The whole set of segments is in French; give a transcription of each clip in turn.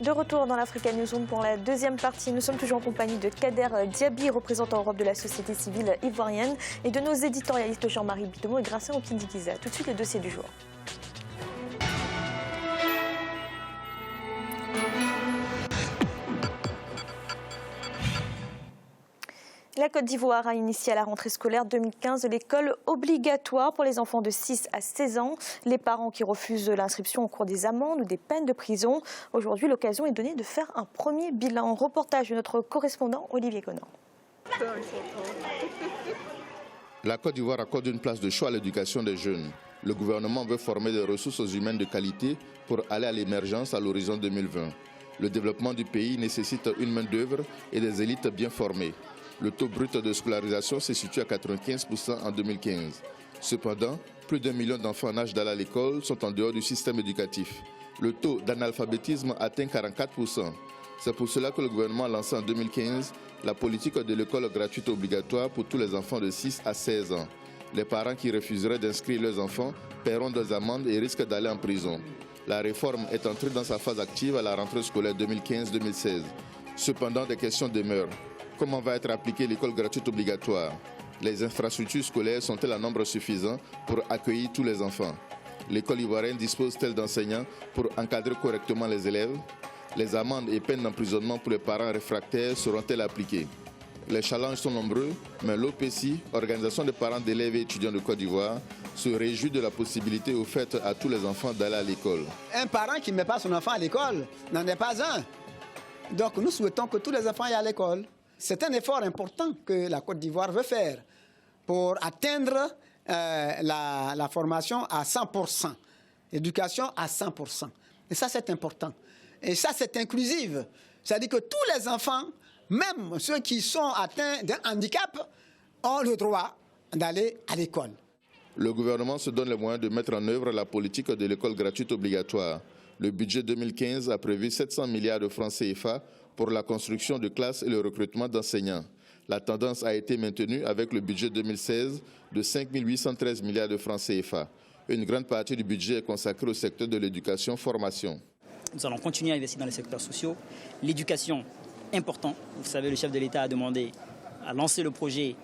De retour dans l'Africa Newsroom pour la deuxième partie. Nous sommes toujours en compagnie de Kader Diaby, représentant Europe de la société civile ivoirienne, et de nos éditorialistes Jean-Marie Bitomo et Gracien Okindikiza. Tout de suite, le dossier du jour. La Côte d'Ivoire a initié à la rentrée scolaire 2015 l'école obligatoire pour les enfants de 6 à 16 ans. Les parents qui refusent l'inscription encourent des amendes ou des peines de prison. Aujourd'hui, l'occasion est donnée de faire un premier bilan. Reportage de notre correspondant Olivier Conan. La Côte d'Ivoire accorde une place de choix à l'éducation des jeunes. Le gouvernement veut former des ressources humaines de qualité pour aller à l'émergence à l'horizon 2020. Le développement du pays nécessite une main-d'œuvre et des élites bien formées. Le taux brut de scolarisation se situe à 95% en 2015. Cependant, plus d'1 million d'enfants en âge d'aller à l'école sont en dehors du système éducatif. Le taux d'analphabétisme atteint 44%. C'est pour cela que le gouvernement a lancé en 2015 la politique de l'école gratuite obligatoire pour tous les enfants de 6 à 16 ans. Les parents qui refuseraient d'inscrire leurs enfants paieront des amendes et risquent d'aller en prison. La réforme est entrée dans sa phase active à la rentrée scolaire 2015-2016. Cependant, des questions demeurent. Comment va être appliquée l'école gratuite obligatoire? Les infrastructures scolaires sont-elles en nombre suffisant pour accueillir tous les enfants? L'école ivoirienne dispose-t-elle d'enseignants pour encadrer correctement les élèves? Les amendes et peines d'emprisonnement pour les parents réfractaires seront-elles appliquées? Les challenges sont nombreux, mais l'OPC, Organisation des parents d'élèves et étudiants de Côte d'Ivoire, se réjouit de la possibilité offerte à tous les enfants d'aller à l'école. Un parent qui ne met pas son enfant à l'école n'en est pas un. Donc nous souhaitons que tous les enfants aillent à l'école. C'est un effort important que la Côte d'Ivoire veut faire pour atteindre la formation à 100%, l'éducation à 100%. Et ça, c'est important. Et ça, c'est inclusif. C'est-à-dire que tous les enfants, même ceux qui sont atteints d'un handicap, ont le droit d'aller à l'école. Le gouvernement se donne les moyens de mettre en œuvre la politique de l'école gratuite obligatoire. Le budget 2015 a prévu 700 milliards de francs CFA pour la construction de classes et le recrutement d'enseignants. La tendance a été maintenue avec le budget 2016 de 5 813 milliards de francs CFA. Une grande partie du budget est consacrée au secteur de l'éducation-formation. Nous allons continuer à investir dans les secteurs sociaux. L'éducation, important. Vous savez, le chef de l'État a demandé à lancer le projet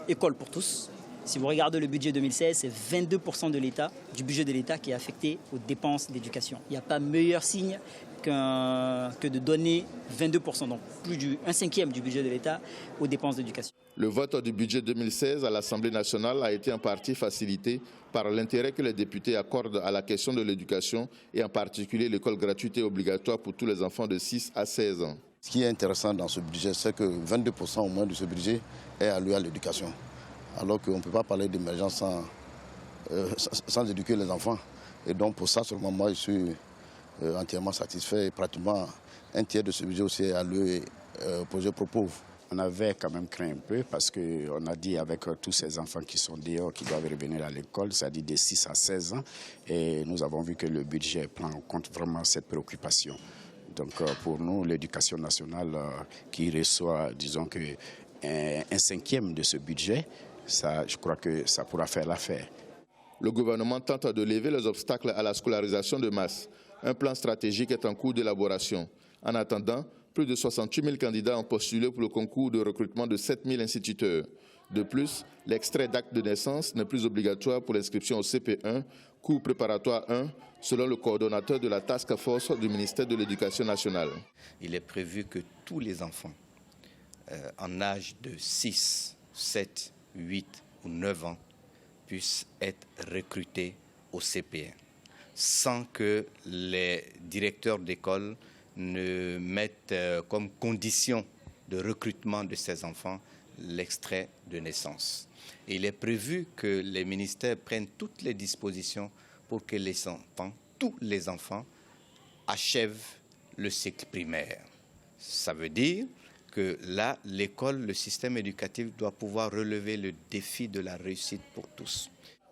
École pour tous. Si vous regardez le budget 2016, c'est 22% de l'État, du budget de l'État qui est affecté aux dépenses d'éducation. Il n'y a pas meilleur signe que de donner 22%, donc plus d'un cinquième du budget de l'État aux dépenses d'éducation. Le vote du budget 2016 à l'Assemblée nationale a été en partie facilité par l'intérêt que les députés accordent à la question de l'éducation et en particulier l'école gratuite et obligatoire pour tous les enfants de 6 à 16 ans. Ce qui est intéressant dans ce budget, c'est que 22% au moins de ce budget est alloué à l'éducation. Alors qu'on ne peut pas parler d'émergence sans éduquer les enfants. Et donc pour ça, seulement moi, je suis entièrement satisfait. Et pratiquement un tiers de ce budget aussi est alloué au projet Propos. On avait quand même craint un peu parce qu'on a dit avec tous ces enfants qui sont dehors, qui doivent revenir à l'école, c'est-à-dire de 6 à 16 ans. Et nous avons vu que le budget prend en compte vraiment cette préoccupation. Donc pour nous, l'éducation nationale qui reçoit, disons que un cinquième de ce budget, ça, je crois que ça pourra faire l'affaire. Le gouvernement tente de lever les obstacles à la scolarisation de masse. Un plan stratégique est en cours d'élaboration. En attendant, plus de 68 000 candidats ont postulé pour le concours de recrutement de 7 000 instituteurs. De plus, l'extrait d'acte de naissance n'est plus obligatoire pour l'inscription au CP1, cours préparatoire 1, selon le coordonnateur de la task force du ministère de l'Éducation nationale. Il est prévu que tous les enfants en âge de 6, 7, 8 ou 9 ans puissent être recrutés au CP1, sans que les directeurs d'école ne mettent comme condition de recrutement de ces enfants l'extrait de naissance. Et il est prévu que les ministères prennent toutes les dispositions pour que les enfants, tous les enfants, achèvent le cycle primaire. Ça veut dire que là, l'école, le système éducatif doit pouvoir relever le défi de la réussite pour tous.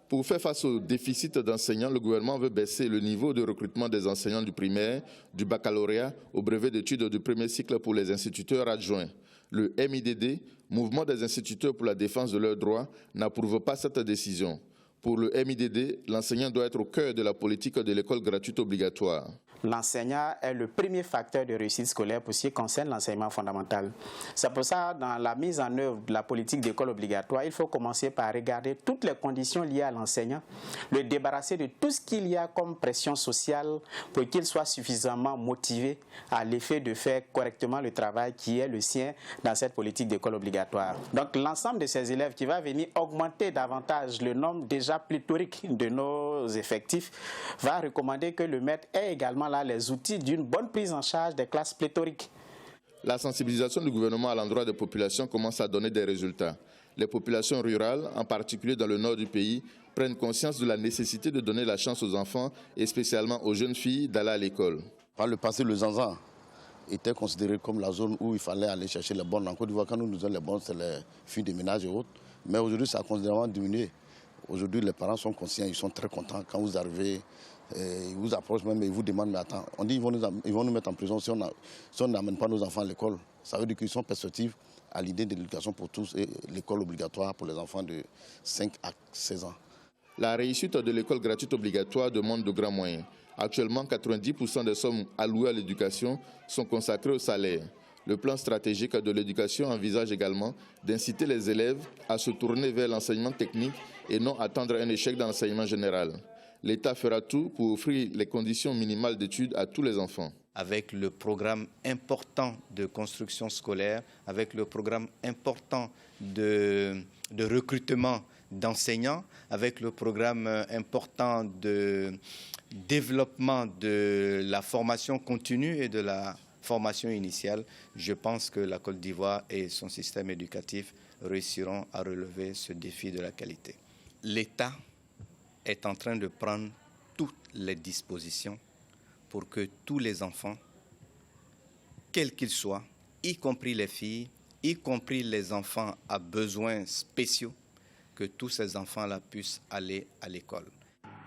Pour faire face au déficit d'enseignants, le gouvernement veut baisser le niveau de recrutement des enseignants du primaire, du baccalauréat au brevet d'études du premier cycle pour les instituteurs adjoints. Le MIDD, Mouvement des instituteurs pour la défense de leurs droits, n'approuve pas cette décision. Pour le MIDD, l'enseignant doit être au cœur de la politique de l'école gratuite obligatoire. l'enseignant est le premier facteur de réussite scolaire pour ce qui concerne l'enseignement fondamental. C'est pour ça, dans la mise en œuvre de la politique d'école obligatoire, il faut commencer par regarder toutes les conditions liées à l'enseignant, le débarrasser de tout ce qu'il y a comme pression sociale pour qu'il soit suffisamment motivé à l'effet de faire correctement le travail qui est le sien dans cette politique d'école obligatoire. Donc l'ensemble de ces élèves qui va venir augmenter davantage le nombre déjà pléthorique de nos effectifs va recommander que le maître ait également là les outils d'une bonne prise en charge des classes pléthoriques. La sensibilisation du gouvernement à l'endroit des populations commence à donner des résultats. Les populations rurales, en particulier dans le nord du pays, prennent conscience de la nécessité de donner la chance aux enfants et spécialement aux jeunes filles d'aller à l'école. Par le passé, le Zanzan était considéré comme la zone où il fallait aller chercher les bonnes. En Côte d'Ivoire, quand nous disons les bonnes, c'est les filles de ménage et autres. Mais aujourd'hui, ça a considérablement diminué. Aujourd'hui, les parents sont conscients, ils sont très contents. Quand vous arrivez, ils vous approchent même et ils vous demandent, mais attends, on dit ils vont nous mettre en prison si on n'amène pas nos enfants à l'école. Ça veut dire qu'ils sont perspectives à l'idée de l'éducation pour tous et l'école obligatoire pour les enfants de 5 à 16 ans. La réussite de l'école gratuite obligatoire demande de grands moyens. Actuellement, 90% des sommes allouées à l'éducation sont consacrées au salaire. Le plan stratégique de l'éducation envisage également d'inciter les élèves à se tourner vers l'enseignement technique et non attendre un échec dans l'enseignement général. L'État fera tout pour offrir les conditions minimales d'études à tous les enfants. Avec le programme important de construction scolaire, avec le programme important de recrutement d'enseignants, avec le programme important de développement de la formation continue et de la formation initiale, je pense que la Côte d'Ivoire et son système éducatif réussiront à relever ce défi de la qualité. L'État est en train de prendre toutes les dispositions pour que tous les enfants, quels qu'ils soient, y compris les filles, y compris les enfants à besoins spéciaux, que tous ces enfants-là puissent aller à l'école.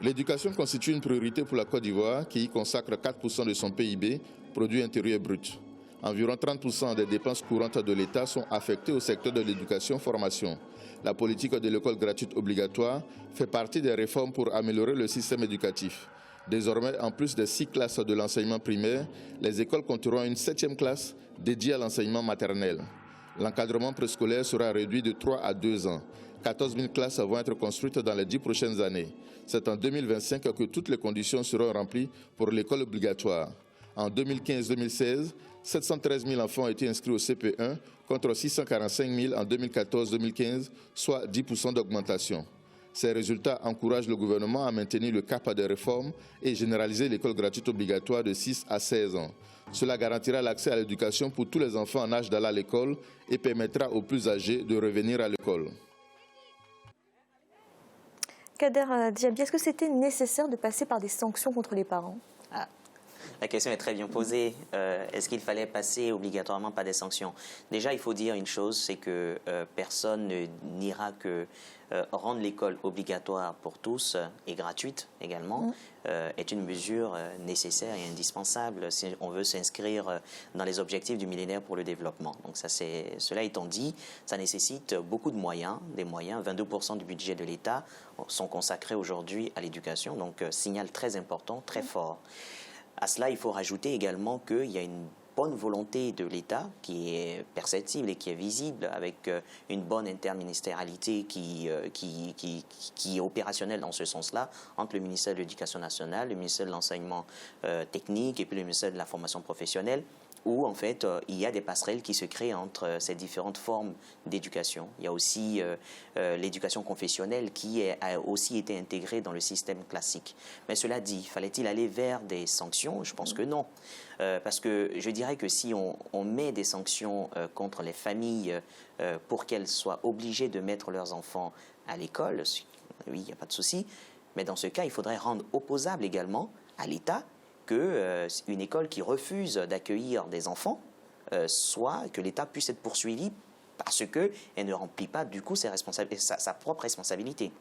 L'éducation constitue une priorité pour la Côte d'Ivoire qui y consacre 4% de son PIB, produit intérieur brut. Environ 30% des dépenses courantes de l'État sont affectées au secteur de l'éducation-formation. La politique de l'école gratuite obligatoire fait partie des réformes pour améliorer le système éducatif. Désormais, en plus des 6 classes de l'enseignement primaire, les écoles compteront une 7e classe dédiée à l'enseignement maternel. L'encadrement préscolaire sera réduit de 3 à 2 ans. 14 000 classes vont être construites dans les 10 prochaines années. C'est en 2025 que toutes les conditions seront remplies pour l'école obligatoire. En 2015-2016, 713 000 enfants ont été inscrits au CP1 contre 645 000 en 2014-2015, soit 10% d'augmentation. Ces résultats encouragent le gouvernement à maintenir le cap des réformes et généraliser l'école gratuite obligatoire de 6 à 16 ans. Cela garantira l'accès à l'éducation pour tous les enfants en âge d'aller à l'école et permettra aux plus âgés de revenir à l'école. Kader Diaby, est-ce que c'était nécessaire de passer par des sanctions contre les parents ? La question est très bien posée. Est-ce qu'il fallait passer obligatoirement par des sanctions? Déjà, il faut dire une chose, c'est que personne ne niera que rendre l'école obligatoire pour tous et gratuite également est une mesure nécessaire et indispensable si on veut s'inscrire dans les objectifs du millénaire pour le développement. Donc cela étant dit, ça nécessite beaucoup de moyens, des moyens. 22% du budget de l'État sont consacrés aujourd'hui à l'éducation, donc signal très important, très fort. À cela, il faut rajouter également qu'il y a une bonne volonté de l'État qui est perceptible et qui est visible avec une bonne interministérialité qui est opérationnelle dans ce sens-là entre le ministère de l'Éducation nationale, le ministère de l'Enseignement technique et puis le ministère de la Formation professionnelle, où en fait il y a des passerelles qui se créent entre ces différentes formes d'éducation. Il y a aussi l'éducation confessionnelle qui a aussi été intégrée dans le système classique. Mais cela dit, fallait-il aller vers des sanctions? Je pense que non. Parce que je dirais que si on met des sanctions contre les familles pour qu'elles soient obligées de mettre leurs enfants à l'école, oui, il n'y a pas de souci, mais dans ce cas, il faudrait rendre opposable également à l'État qu'une école qui refuse d'accueillir des enfants, soit que l'État puisse être poursuivi parce qu'elle ne remplit pas du coup sa propre responsabilité.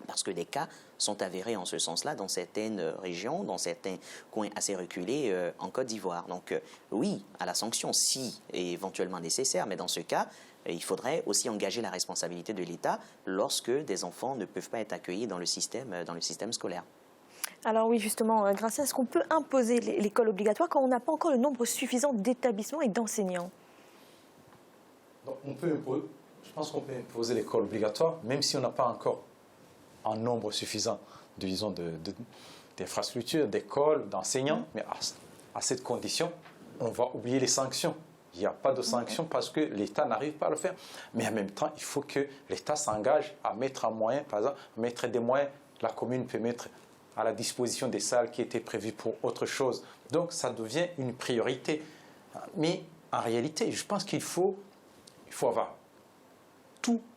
Parce que des cas sont avérés en ce sens-là dans certaines régions, dans certains coins assez reculés en Côte d'Ivoire. Donc oui, à la sanction, si éventuellement nécessaire, mais dans ce cas, il faudrait aussi engager la responsabilité de l'État lorsque des enfants ne peuvent pas être accueillis dans le système scolaire. Alors oui, justement, Gracien, est-ce qu'on peut imposer l'école obligatoire quand on n'a pas encore le nombre suffisant d'établissements et d'enseignants? Je pense qu'on peut imposer l'école obligatoire, même si on n'a pas encore un nombre suffisant, disons, d'infrastructures, d'écoles, d'enseignants. Mais à cette condition, on va oublier les sanctions. Il n'y a pas de sanctions parce que l'État n'arrive pas à le faire. Mais en même temps, il faut que l'État s'engage à mettre un moyen, par exemple, mettre des moyens. La commune peut mettre à la disposition des salles qui étaient prévues pour autre chose. Donc, ça devient une priorité. Mais en réalité, je pense qu'il faut avoir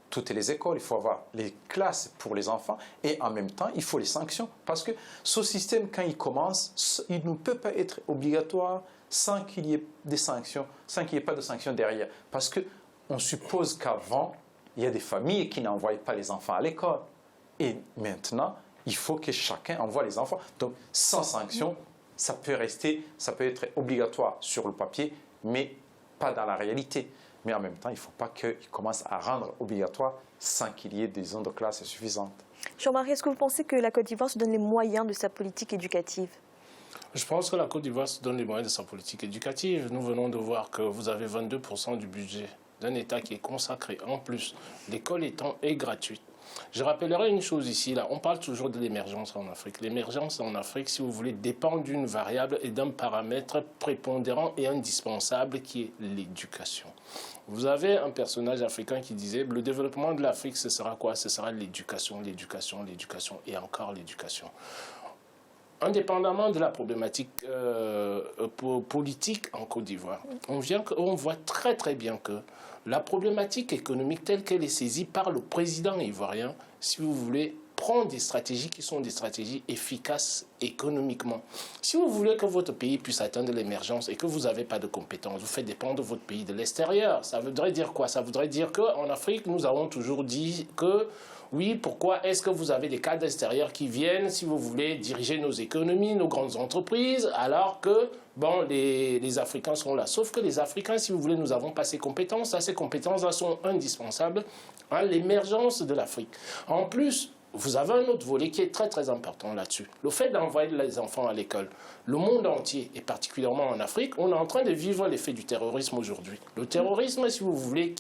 toutes les écoles, il faut avoir les classes pour les enfants et en même temps, il faut les sanctions. Parce que ce système, quand il commence, il ne peut pas être obligatoire sans qu'il y ait des sanctions, sans qu'il n'y ait pas de sanctions derrière. Parce qu'on suppose qu'avant, il y a des familles qui n'envoient pas les enfants à l'école. Et maintenant, il faut que chacun envoie les enfants. Donc, sans sanction, ça peut être obligatoire sur le papier, mais pas dans la réalité. Mais en même temps, il ne faut pas qu'ils commencent à rendre obligatoire sans qu'il y ait des zones de classe suffisantes. Jean-Marie, est-ce que vous pensez que la Côte d'Ivoire se donne les moyens de sa politique éducative? Je pense que la Côte d'Ivoire se donne les moyens de sa politique éducative. Nous venons de voir que vous avez 22% du budget d'un État qui est consacré. En plus, l'école étant est gratuite. Je rappellerai une chose ici, là, on parle toujours de l'émergence en Afrique. L'émergence en Afrique, si vous voulez, dépend d'une variable et d'un paramètre prépondérant et indispensable qui est l'éducation. Vous avez un personnage africain qui disait, le développement de l'Afrique, ce sera quoi? Ce sera l'éducation, l'éducation, l'éducation et encore l'éducation. Indépendamment de la problématique politique en Côte d'Ivoire, on voit très très bien que la problématique économique telle qu'elle est saisie par le président ivoirien, si vous voulez, prend des stratégies qui sont des stratégies efficaces économiquement. Si vous voulez que votre pays puisse atteindre l'émergence et que vous n'avez pas de compétences, vous faites dépendre votre pays de l'extérieur. Ça voudrait dire quoi? Ça voudrait dire qu'en Afrique, nous avons toujours dit que oui, pourquoi est-ce que vous avez des cadres extérieurs qui viennent, si vous voulez, diriger nos économies, nos grandes entreprises, alors que, bon, les Africains sont là. Sauf que les Africains, si vous voulez, nous n'avons pas ces compétences. Ces compétences-là sont indispensables à l'émergence de l'Afrique. En plus, vous avez un autre volet qui est très très important là-dessus. Le fait d'envoyer les enfants à l'école. Le monde entier, et particulièrement en Afrique, on est en train de vivre l'effet du terrorisme aujourd'hui. Le terrorisme, si vous voulez,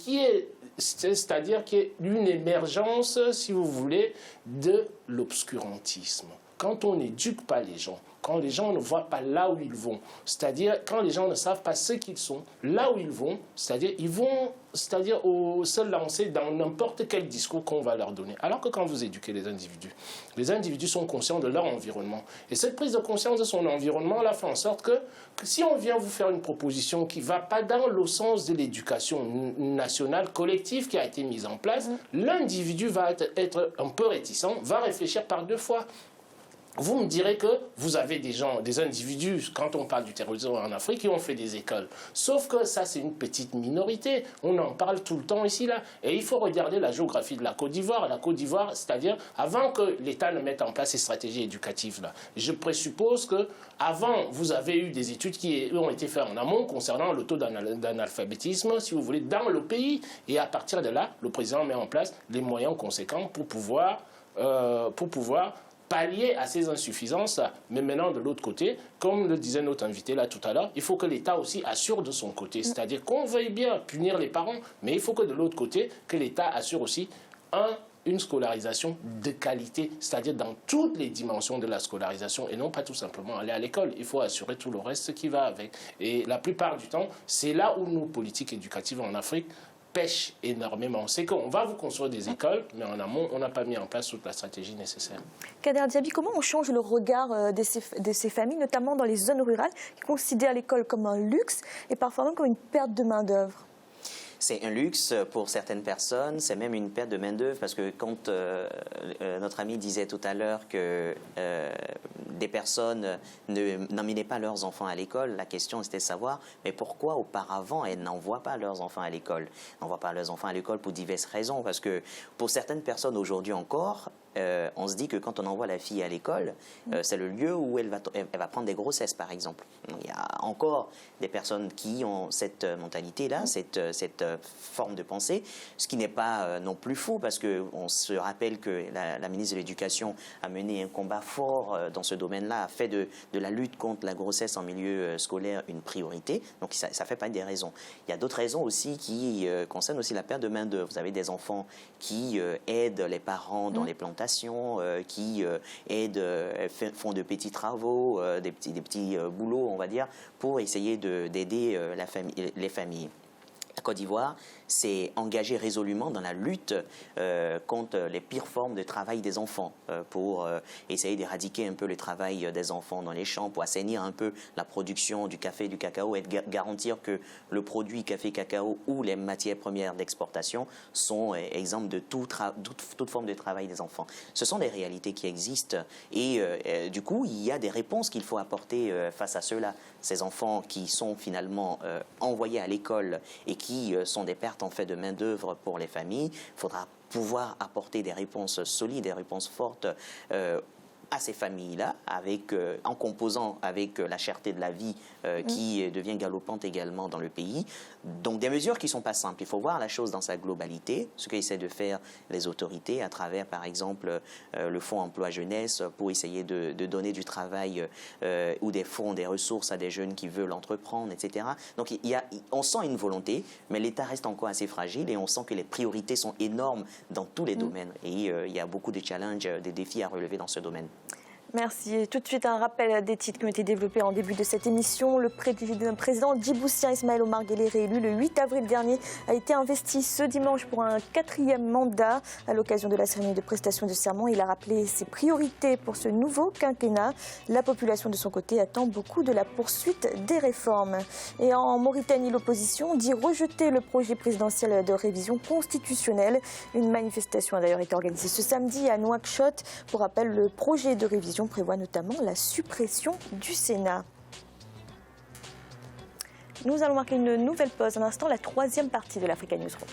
c'est-à-dire qu'il y a une émergence, si vous voulez, de l'obscurantisme. Quand on n'éduque pas les gens, quand les gens ne voient pas là où ils vont, c'est-à-dire quand les gens ne savent pas ce qu'ils sont, là où ils vont, c'est-à-dire ils vont se lancer dans n'importe quel discours qu'on va leur donner. Alors que quand vous éduquez les individus sont conscients de leur environnement. Et cette prise de conscience de son environnement là fait en sorte que si on vient vous faire une proposition qui ne va pas dans le sens de l'éducation nationale collective qui a été mise en place, l'individu va être un peu réticent, va réfléchir par deux fois. Vous me direz que vous avez des individus, quand on parle du terrorisme en Afrique, qui ont fait des écoles. Sauf que ça, c'est une petite minorité. On en parle tout le temps ici, là. Et il faut regarder la géographie de la Côte d'Ivoire. La Côte d'Ivoire, c'est-à-dire, avant que l'État ne mette en place ces stratégies éducatives, là, je présuppose qu'avant, vous avez eu des études qui ont été faites en amont concernant le taux d'analphabétisme, si vous voulez, dans le pays. Et à partir de là, le président met en place les moyens conséquents pour pouvoir pallier à ces insuffisances. Mais maintenant, de l'autre côté, comme le disait notre invité là tout à l'heure, il faut que l'État aussi assure de son côté. C'est-à-dire qu'on veuille bien punir les parents, mais il faut que de l'autre côté, que l'État assure aussi une scolarisation de qualité, c'est-à-dire dans toutes les dimensions de la scolarisation et non pas tout simplement aller à l'école. Il faut assurer tout le reste qui va avec. Et la plupart du temps, c'est là où nos politiques éducatives en Afrique pêche énormément. C'est qu'on va vous construire des écoles, mais en amont, on n'a pas mis en place toute la stratégie nécessaire. Kader Diaby, comment on change le regard de ces familles, notamment dans les zones rurales, qui considèrent l'école comme un luxe et parfois même comme une perte de main-d'œuvre? C'est un luxe pour certaines personnes, c'est même une perte de main-d'œuvre parce que quand notre ami disait tout à l'heure que des personnes n'emmenaient pas leurs enfants à l'école, la question c'était de savoir mais pourquoi auparavant elles n'envoient pas leurs enfants à l'école. Elles n'envoient pas leurs enfants à l'école pour diverses raisons parce que pour certaines personnes aujourd'hui encore, on se dit que quand on envoie la fille à l'école, c'est le lieu où elle va prendre des grossesses, par exemple. Il y a encore des personnes qui ont cette mentalité-là, cette forme de pensée, ce qui n'est pas non plus faux, parce qu'on se rappelle que la ministre de l'Éducation a mené un combat fort dans ce domaine-là, a fait de la lutte contre la grossesse en milieu scolaire une priorité. Donc ça fait pas des raisons. Il y a d'autres raisons aussi qui concernent aussi la perte de main-d'œuvre. Vous avez des enfants qui aident les parents dans les plantations, qui font de petits travaux, des petits boulots, on va dire, pour essayer d'aider les familles. La Côte d'Ivoire s'est engagée résolument dans la lutte contre les pires formes de travail des enfants, pour essayer d'éradiquer un peu le travail des enfants dans les champs, pour assainir un peu la production du café et du cacao et garantir que le produit café-cacao ou les matières premières d'exportation sont exempts de toute forme de travail des enfants. Ce sont des réalités qui existent et du coup, il y a des réponses qu'il faut apporter face à ceux-là. Ces enfants qui sont finalement envoyés à l'école et qui sont des pertes en fait de main-d'œuvre pour les familles, il faudra pouvoir apporter des réponses solides, des réponses fortes à ces familles-là, en composant avec la cherté de la vie qui devient galopante également dans le pays. Donc des mesures qui ne sont pas simples. Il faut voir la chose dans sa globalité, ce qu'essaient de faire les autorités à travers, par exemple, le Fonds emploi jeunesse pour essayer de donner du travail ou des fonds, des ressources à des jeunes qui veulent entreprendre, etc. Donc on sent une volonté, mais l'État reste encore assez fragile et on sent que les priorités sont énormes dans tous les domaines. Et il y a beaucoup de challenges, des défis à relever dans ce domaine. Merci. Et tout de suite, un rappel des titres qui ont été développés en début de cette émission. Le président djiboutien Ismaël Omar Guelleh, réélu le 8 avril dernier, a été investi ce dimanche pour un 4e mandat. À l'occasion de la cérémonie de prestation de serment, il a rappelé ses priorités pour ce nouveau quinquennat. La population, de son côté, attend beaucoup de la poursuite des réformes. Et en Mauritanie, l'opposition dit rejeter le projet présidentiel de révision constitutionnelle. Une manifestation a d'ailleurs été organisée ce samedi à Nouakchott. Pour rappel, le projet de révision prévoit notamment la suppression du Sénat. Nous allons marquer une nouvelle pause. Un instant, la 3e partie de l'Africa Newsroom.